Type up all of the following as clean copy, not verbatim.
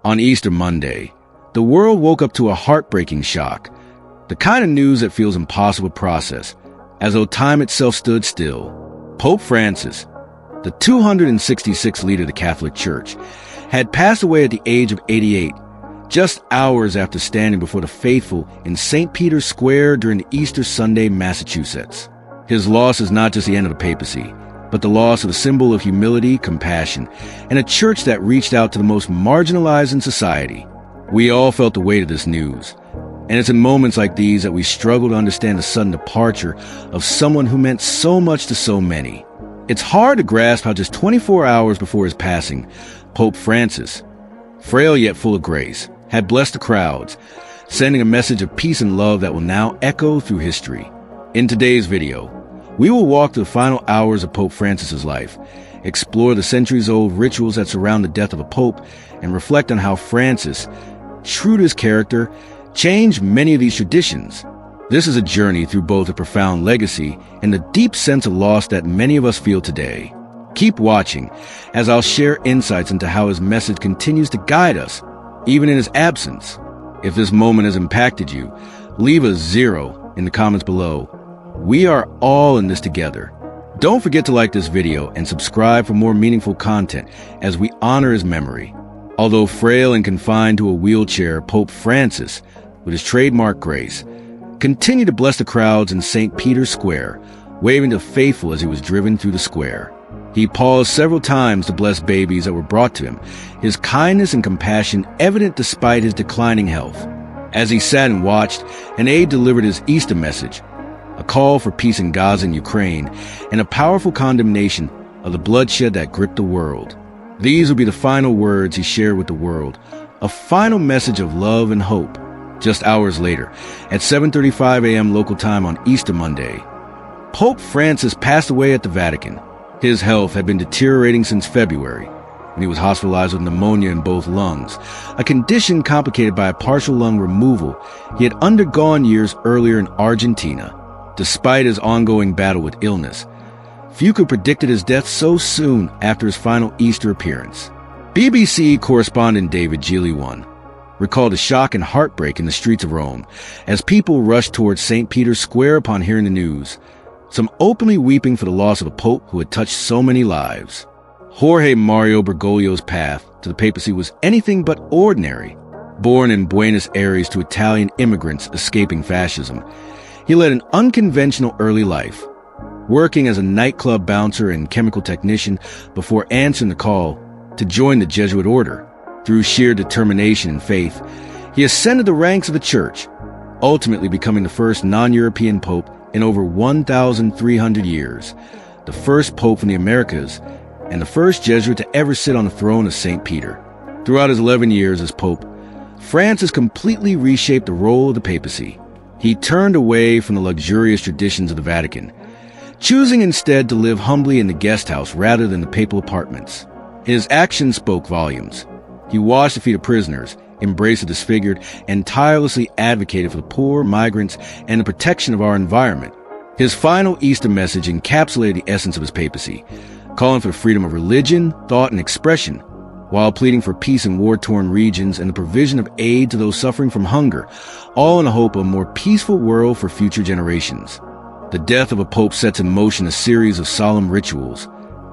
On Easter Monday, the world woke up to a heartbreaking shock, the kind of news that feels impossible to process, as though time itself stood still. Pope Francis, the 266th leader of the Catholic Church, had passed away at the age of 88, just hours after standing before the faithful in St. Peter's Square during the Easter Sunday, Massachusetts. His loss is not just the end of the papacy, but the loss of a symbol of humility, compassion, and a church that reached out to the most marginalized in society. We all felt the weight of this news, and it's in moments like these that we struggle to understand the sudden departure of someone who meant so much to so many. It's hard to grasp how just 24 hours before his passing, Pope Francis, frail yet full of grace, had blessed the crowds, sending a message of peace and love that will now echo through history. In today's video, we will walk through the final hours of Pope Francis's life, explore the centuries-old rituals that surround the death of a pope, and reflect on how Francis, true to his character, changed many of these traditions. This is a journey through both a profound legacy and the deep sense of loss that many of us feel today. Keep watching, as I'll share insights into how his message continues to guide us, even in his absence. If this moment has impacted you, leave a 0 in the comments below. We are all in this together. Don't forget to like this video and subscribe for more meaningful content as we honor his memory. Although frail and confined to a wheelchair, Pope Francis, with his trademark grace, continued to bless the crowds in St. Peter's Square, waving to the faithful as he was driven through the square. He paused several times to bless babies that were brought to him, his kindness and compassion evident despite his declining health. As he sat and watched, an aide delivered his Easter message, a call for peace in Gaza and Ukraine, and a powerful condemnation of the bloodshed that gripped the world. These would be the final words he shared with the world, a final message of love and hope. Just hours later, at 7:35 a.m. local time on Easter Monday, Pope Francis passed away at the Vatican. His health had been deteriorating since February, when he was hospitalized with pneumonia in both lungs, a condition complicated by a partial lung removal he had undergone years earlier in Argentina. Despite his ongoing battle with illness, few could predicted his death so soon after his final Easter appearance. BBC correspondent David Gili recalled the shock and heartbreak in the streets of Rome as people rushed towards St. Peter's Square upon hearing the news, some openly weeping for the loss of a pope who had touched so many lives. Jorge Mario Bergoglio's path to the papacy was anything but ordinary. Born in Buenos Aires to Italian immigrants escaping fascism, he led an unconventional early life, working as a nightclub bouncer and chemical technician before answering the call to join the Jesuit order. Through sheer determination and faith, he ascended the ranks of the church, ultimately becoming the first non-European pope in over 1,300 years, the first pope from the Americas, and the first Jesuit to ever sit on the throne of St. Peter. Throughout his 11 years as pope, Francis completely reshaped the role of the papacy. He turned away from the luxurious traditions of the Vatican, choosing instead to live humbly in the guest house rather than the papal apartments. His actions spoke volumes. He washed the feet of prisoners, embraced the disfigured, and tirelessly advocated for the poor, migrants, and the protection of our environment. His final Easter message encapsulated the essence of his papacy, calling for the freedom of religion, thought, and expression, while pleading for peace in war-torn regions and the provision of aid to those suffering from hunger, all in the hope of a more peaceful world for future generations. The death of a pope sets in motion a series of solemn rituals,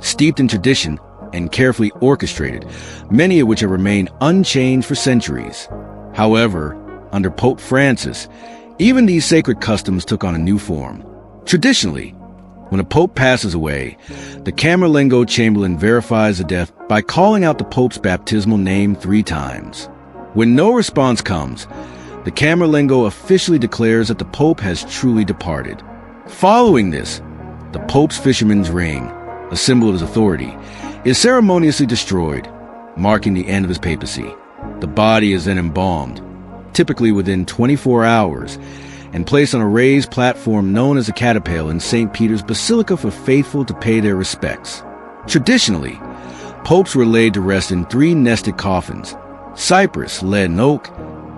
steeped in tradition and carefully orchestrated, many of which have remained unchanged for centuries. However, under Pope Francis, even these sacred customs took on a new form. Traditionally, when a pope passes away, the Camerlengo Chamberlain verifies the death by calling out the pope's baptismal name 3 times. When no response comes, the Camerlengo officially declares that the pope has truly departed. Following this, the pope's fisherman's ring, a symbol of his authority, is ceremoniously destroyed, marking the end of his papacy. The body is then embalmed, typically within 24 hours, and placed on a raised platform known as the Catapale in St. Peter's Basilica for faithful to pay their respects. Traditionally, popes were laid to rest in 3 nested coffins, cypress, lead, and oak,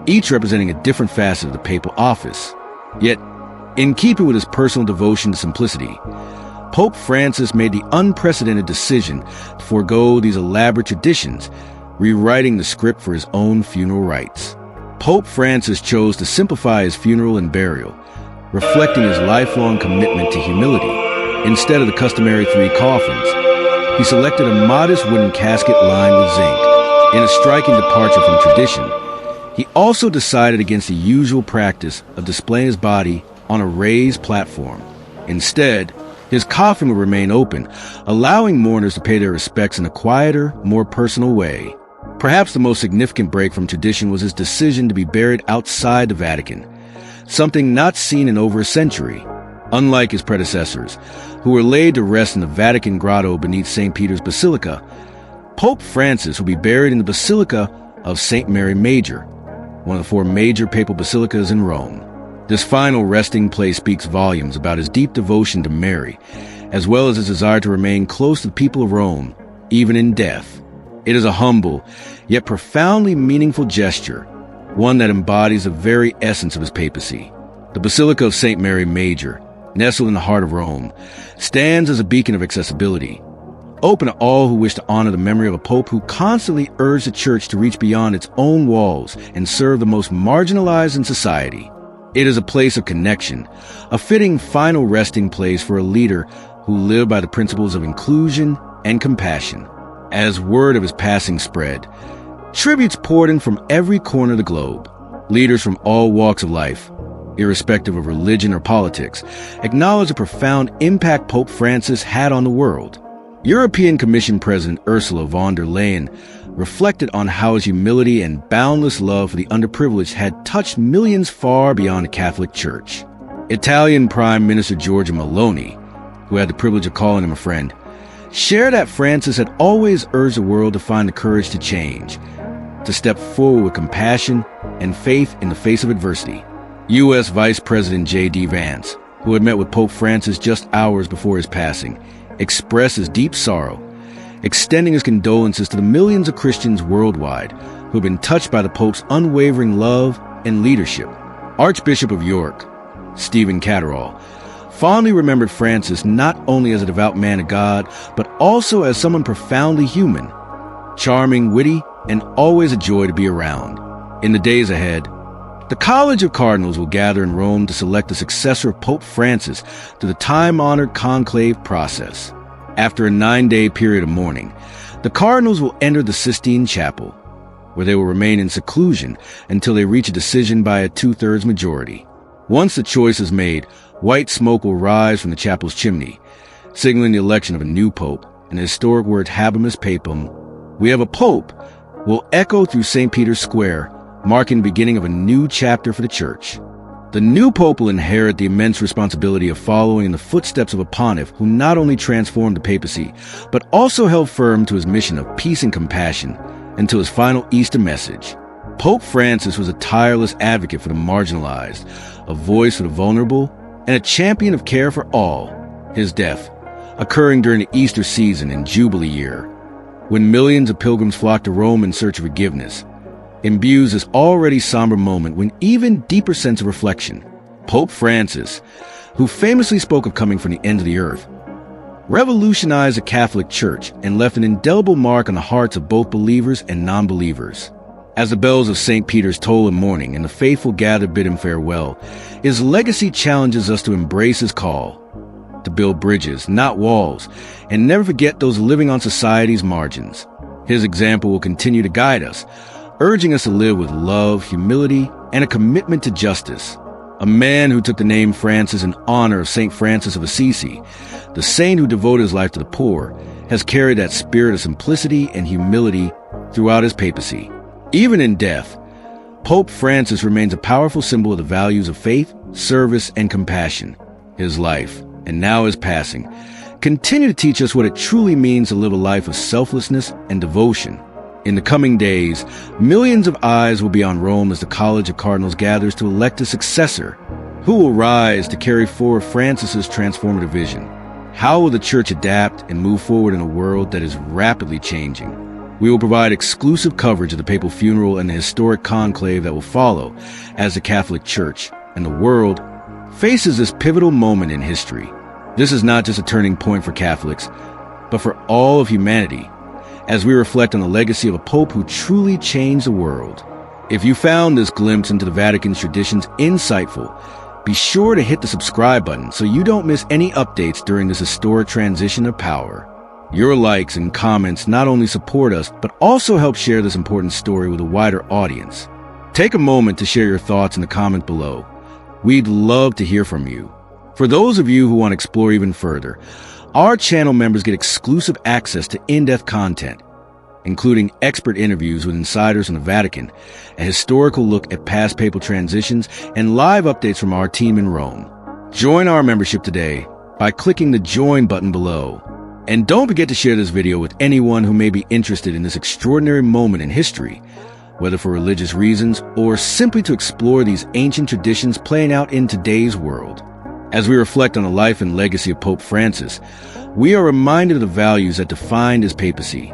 each representing a different facet of the papal office. Yet, in keeping with his personal devotion to simplicity, Pope Francis made the unprecedented decision to forego these elaborate traditions, rewriting the script for his own funeral rites. Pope Francis chose to simplify his funeral and burial, reflecting his lifelong commitment to humility. Instead of the customary 3 coffins, he selected a modest wooden casket lined with zinc, in a striking departure from tradition. He also decided against the usual practice of displaying his body on a raised platform. Instead, his coffin would remain open, allowing mourners to pay their respects in a quieter, more personal way. Perhaps the most significant break from tradition was his decision to be buried outside the Vatican, something not seen in over a century. Unlike his predecessors, who were laid to rest in the Vatican grotto beneath St. Peter's Basilica, Pope Francis will be buried in the Basilica of St. Mary Major, one of the 4 major papal basilicas in Rome. This final resting place speaks volumes about his deep devotion to Mary, as well as his desire to remain close to the people of Rome, even in death. It is a humble, yet profoundly meaningful gesture, one that embodies the very essence of his papacy. The Basilica of St. Mary Major, nestled in the heart of Rome, stands as a beacon of accessibility, open to all who wish to honor the memory of a pope who constantly urged the church to reach beyond its own walls and serve the most marginalized in society. It is a place of connection, a fitting final resting place for a leader who lived by the principles of inclusion and compassion. As word of his passing spread, tributes poured in from every corner of the globe. Leaders from all walks of life, irrespective of religion or politics, acknowledged the profound impact Pope Francis had on the world. European Commission President Ursula von der Leyen reflected on how his humility and boundless love for the underprivileged had touched millions far beyond the Catholic Church. Italian Prime Minister Giorgia Meloni, who had the privilege of calling him a friend, shared that Francis had always urged the world to find the courage to change, to step forward with compassion and faith in the face of adversity. U.S. Vice President J.D. Vance, who had met with Pope Francis just hours before his passing, expressed his deep sorrow, extending his condolences to the millions of Christians worldwide who have been touched by the Pope's unwavering love and leadership. Archbishop of York, Stephen Catterall, fondly remembered Francis not only as a devout man of God, but also as someone profoundly human, charming, witty, and always a joy to be around. In the days ahead, the College of Cardinals will gather in Rome to select the successor of Pope Francis through the time-honored conclave process. After a 9-day period of mourning, the Cardinals will enter the Sistine Chapel, where they will remain in seclusion until they reach a decision by a 2/3 majority. Once the choice is made, white smoke will rise from the chapel's chimney, signaling the election of a new pope, and the historic word Habemus Papam, "We have a pope," will echo through St. Peter's Square, marking the beginning of a new chapter for the Church. The new pope will inherit the immense responsibility of following in the footsteps of a pontiff who not only transformed the papacy, but also held firm to his mission of peace and compassion until his final Easter message. Pope Francis was a tireless advocate for the marginalized, a voice for the vulnerable, and a champion of care for all. His death, occurring during the Easter season and Jubilee year, when millions of pilgrims flocked to Rome in search of forgiveness, imbues this already somber moment with an even deeper sense of reflection. Pope Francis, who famously spoke of coming from the end of the earth, revolutionized the Catholic Church and left an indelible mark on the hearts of both believers and non-believers. As the bells of St. Peter's toll in mourning and the faithful gather bid him farewell, his legacy challenges us to embrace his call, to build bridges, not walls, and never forget those living on society's margins. His example will continue to guide us, urging us to live with love, humility, and a commitment to justice. A man who took the name Francis in honor of St. Francis of Assisi, the saint who devoted his life to the poor, has carried that spirit of simplicity and humility throughout his papacy. Even in death, Pope Francis remains a powerful symbol of the values of faith, service, and compassion. His life, and now his passing, continue to teach us what it truly means to live a life of selflessness and devotion. In the coming days, millions of eyes will be on Rome as the College of Cardinals gathers to elect a successor. Who will rise to carry forward Francis's transformative vision? How will the Church adapt and move forward in a world that is rapidly changing? We will provide exclusive coverage of the papal funeral and the historic conclave that will follow as the Catholic Church and the world faces this pivotal moment in history. This is not just a turning point for Catholics, but for all of humanity, as we reflect on the legacy of a pope who truly changed the world. If you found this glimpse into the Vatican's traditions insightful, be sure to hit the subscribe button so you don't miss any updates during this historic transition of power. Your likes and comments not only support us, but also help share this important story with a wider audience. Take a moment to share your thoughts in the comment below. We'd love to hear from you. For those of you who want to explore even further, our channel members get exclusive access to in-depth content, including expert interviews with insiders in the Vatican, a historical look at past papal transitions, and live updates from our team in Rome. Join our membership today by clicking the Join button below. And don't forget to share this video with anyone who may be interested in this extraordinary moment in history, whether for religious reasons or simply to explore these ancient traditions playing out in today's world. As we reflect on the life and legacy of Pope Francis, we are reminded of the values that defined his papacy: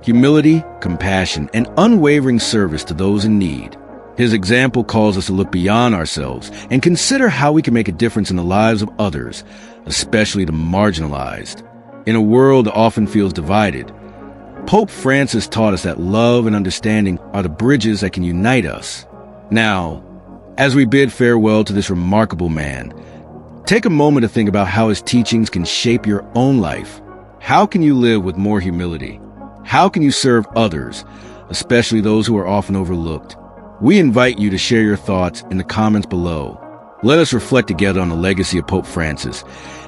humility, compassion, and unwavering service to those in need. His example calls us to look beyond ourselves and consider how we can make a difference in the lives of others, especially the marginalized. In a world that often feels divided, Pope Francis taught us that love and understanding are the bridges that can unite us. Now, as we bid farewell to this remarkable man, take a moment to think about how his teachings can shape your own life. How can you live with more humility? How can you serve others, especially those who are often overlooked? We invite you to share your thoughts in the comments below. Let us reflect together on the legacy of Pope Francis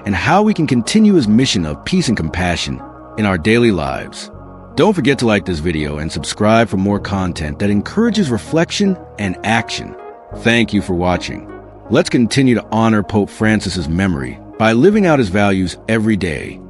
and how we can continue his mission of peace and compassion in our daily lives. Don't forget to like this video and subscribe for more content that encourages reflection and action. Thank you for watching. Let's continue to honor Pope Francis's memory by living out his values every day.